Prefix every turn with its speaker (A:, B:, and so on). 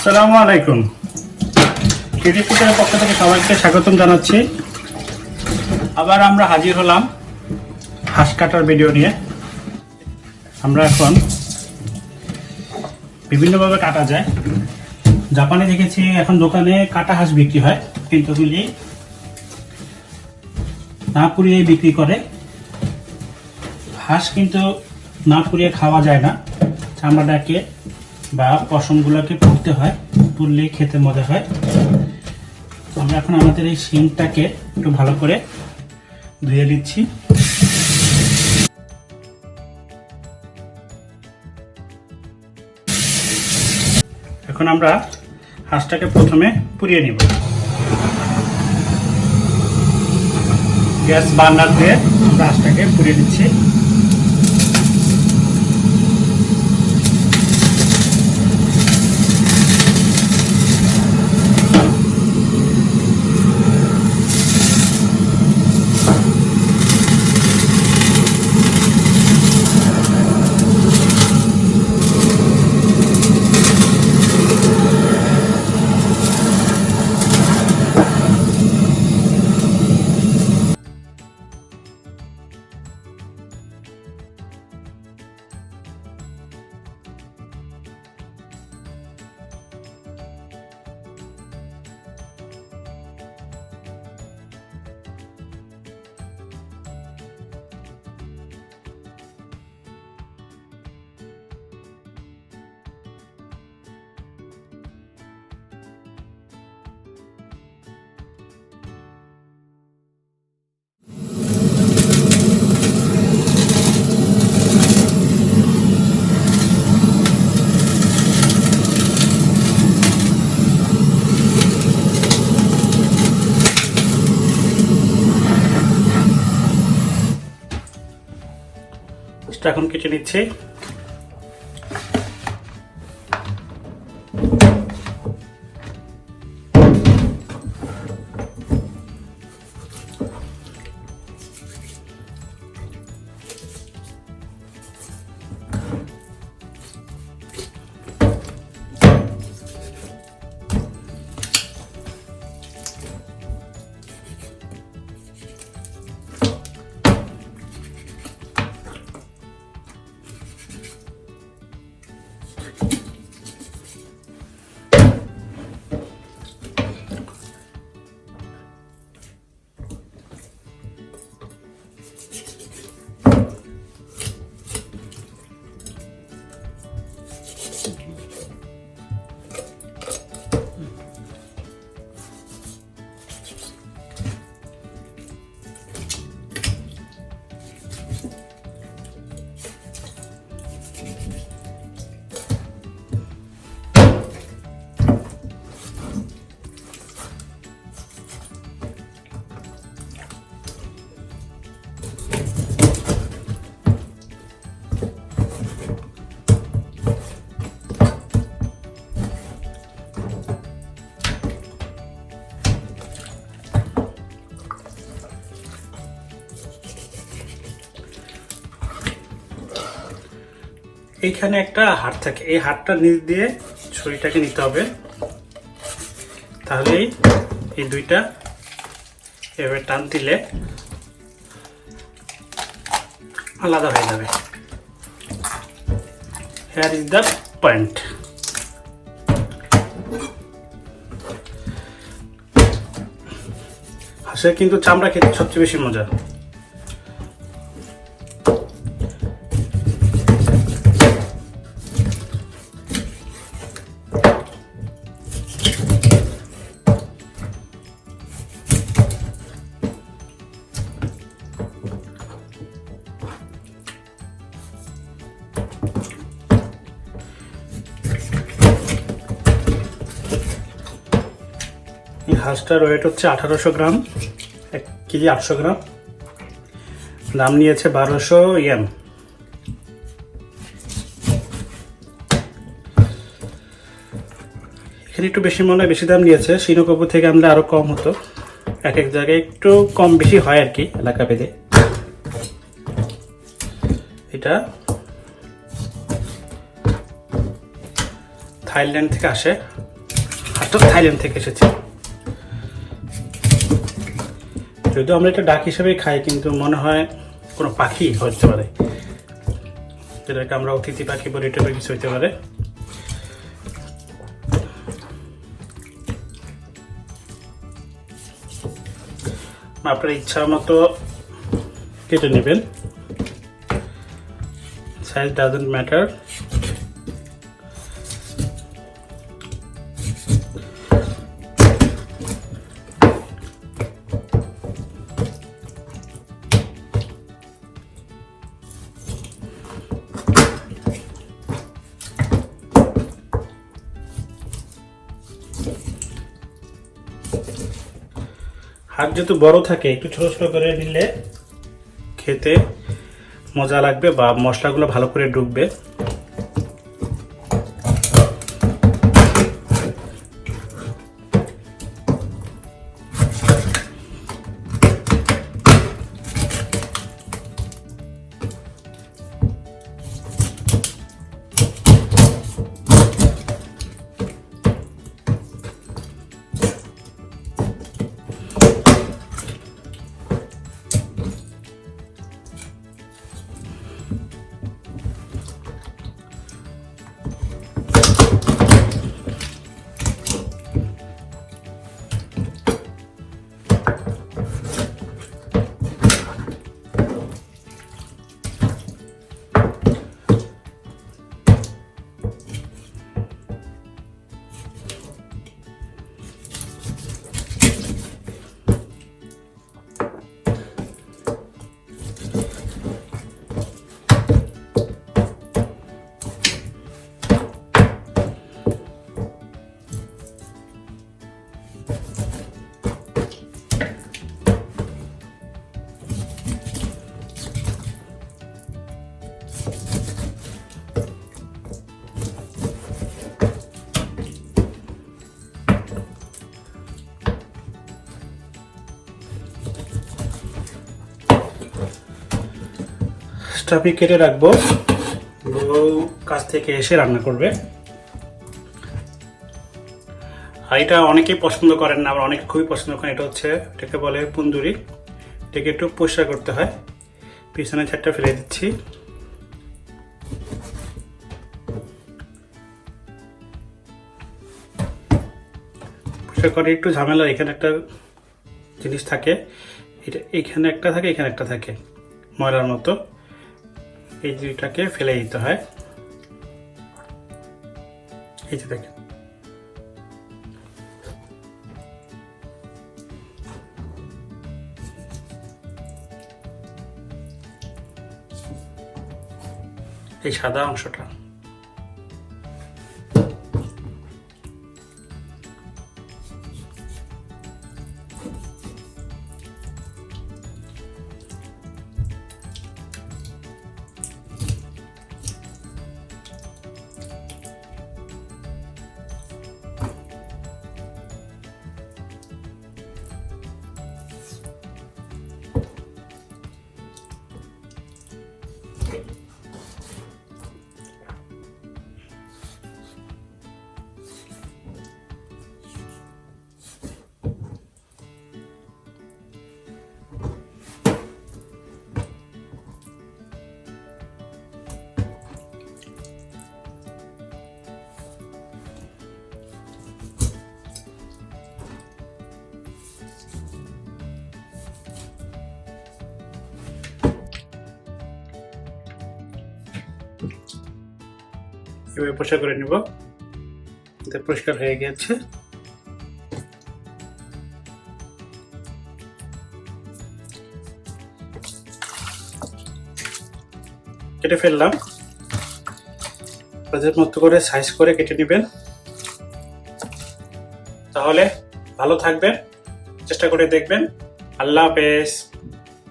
A: আসসালামু আলাইকুম। ক্রিটিকের পক্ষ থেকে সবাইকে স্বাগতম জানাচ্ছি। আবার আমরা হাজির হলাম হাঁস কাটার ভিডিও নিয়ে। আমরা এখন বিভিন্নভাবে কাটা যায়। জাপানে দেখেছি এখন দোকানে কাটা হাঁস বিক্রি হয়, কিন্তু ওগুলি না পুড়িয়ে বিক্রি করে। হাঁস কিন্তু না পুড়িয়ে খাওয়া যায় না, চামড়াটাকে বা পশমগুলোকে পুড়তে হয়, পুড়লেই খেতে মজা হয়। আমরা এখন আমাদের এই শিংটাকে একটু ভালো করে ধুয়ে দিচ্ছি। এখন আমরা হাঁসটাকে প্রথমে পুড়িয়ে নিব। গ্যাস বার্নার দিয়ে আমরা হাঁসটাকে পুড়িয়ে দিচ্ছি। এখন কেটে নিচ্ছি। এইখানে একটা হাড় থাকে, এই হাড়টা নিচ দিয়ে ছুরিটাকে নিতে হবে, তাহলেই এই দুইটা এভাবে টান দিলে আলাদা হয়ে যাবে। Here is the point. হাঁসের কিন্তু চামড়া খেতে সবচেয়ে বেশি মজা। এই হাঁসটার ওয়েট হচ্ছে 1800 গ্রাম, 1 কেজি 800 গ্রাম। দাম নিয়েছে 1200 ইয়েন। এখানে একটু বেশি মনে হয়, বেশি দাম নিয়েছে। সিনোকোপু থেকে আনলে আরো কম হতো, এক এক জায়গায় একটু কম বেশি হয় আর কি, এলাকা ভেদে। এটা থাইল্যান্ড থেকে আসে। মাছটা থাইল্যান্ড থেকে এসেছে। যদিও আমরা এটা ডাক হিসেবে খাই, কিন্তু মনে হয় কোনো পাখি হতে পারে, যেটাকে আমরা অতিথি পাখি বলি, এটা কিছু হইতে পারে। আপনার ইচ্ছা মতো কেটে নেবেন, সাইজ ডাজন্ট ম্যাটার। হাত যেহেতু বড় থাকে, একটু ছোট ছোট করে নিলে খেতে মজা লাগবে বা মশলাগুলো ভালো করে ঢুকবে। আমি কেটে রাখবো, কাছ থেকে এসে রান্না করবে। আর এটা অনেকেই পছন্দ করেন না, আবার অনেকে খুবই পছন্দ করেন। এটা হচ্ছে, এটাকে বলে পুন্দুরি। এটাকে একটু পরিষ্কার করতে হয়। পিছনে ছাড়টা ফেলে দিচ্ছি। পরিষ্কার করে একটু ঝামেলা। এখানে একটা জিনিস থাকে, এটা এখানে একটা থাকে, এখানে একটা থাকে ময়লার মতো। এই দুইটাকে ফেলে দিতে হয়। এই যে দেখেন, এই সাদা অংশটা। এভাবে পরিষ্কার করে নিব। এটা পরিষ্কার হয়ে গেছে। কেটে ফেললাম। আপনাদের মতো করে সাইজ করে কেটে নেবেন, তাহলে ভালো থাকবেন। চেষ্টা করে দেখবেন। আল্লাহ হাফেজ।